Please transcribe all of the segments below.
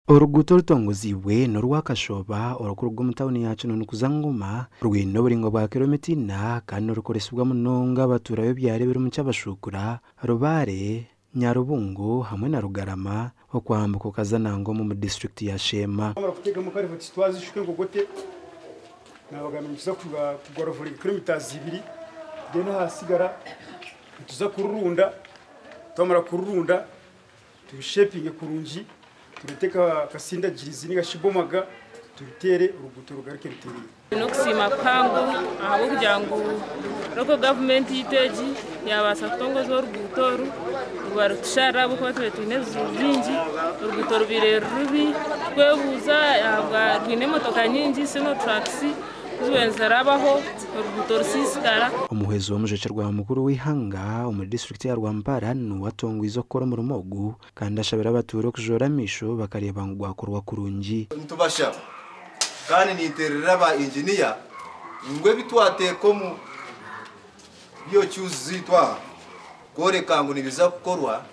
Uruguto rutongoziwe n'urwakashoba uruko rw'umutawuni yacu n'ukuzanguma rwino buringo bwa kilometina kandi rukoresubwa munonga baturayo byare biri mu cyabashukura Rubare Nyarubungo hamwe na Rugarama ho kwambuka kazanango mu district ya Shema kutega mu karifu twazi shuke ngogote nabagamije kugorovura kilometers 2 dena hasigara tuza kurunda tomara kurunda tubishepinge kurunji turiteka kasinda jirizi nigashibomaga tubitere uruguto rugarike rutereye no kusima pango aho kugira ngo roko government yiteji yabasa kutongoza uruguto rwarushara buko twetunezo zinji uruguto rubire rubi twebuza yabwa rwine motoka nyinji sino taxi zwenzarabaho uruguto rusisikara umuhezo w'umujeje rwa mukuru w'ihanga mu district ya Rwampara n'uwatongo izokora mu rumogu kandi ashabira abaturo kujoramisho bakareba ngo gwakorwa kurunji ntubasha kandi niterera ba engineer ngwe bitwateko mu byo cyuzitwa gore kangu nibiza gukorwa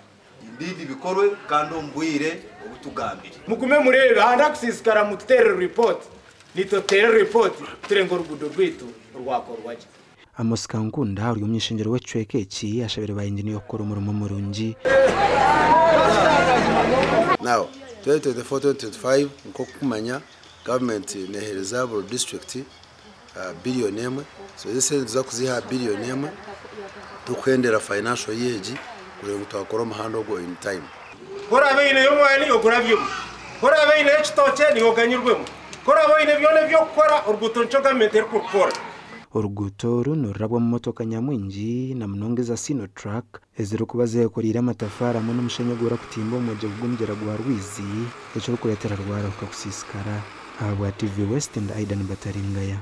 indidi bikorwe kandi umbwire ubutugambire mukume murebe handa kusisikara mutere report nitotere report turengo rugudo rwitu rwakorwaje Amos Kankunda uri umyishingiro w'ecwekeki ashabira ba engineer okora umurimo murunji Now 2024-2025 nko kumanya government nehereza buri district billion emwe so ese tuzakuziha billion emwe tukwendera financial yeji kuri mutwakora mahando go in time kora abine yo mwani oguravyo kora abine ekitoche ni oganyurwemo kora abine byone byo gukora uruguto ncoga meter kurukora uruguto runurabwa mu motoka nyamwinji na mnongeza sino truck ezero kubaze korira amatafara mu n'umushanyagura kutimba mu je bwumgera gwa rwizi eco rukuretera rwara kusisikara aba TV West and Aidan Bataringaya.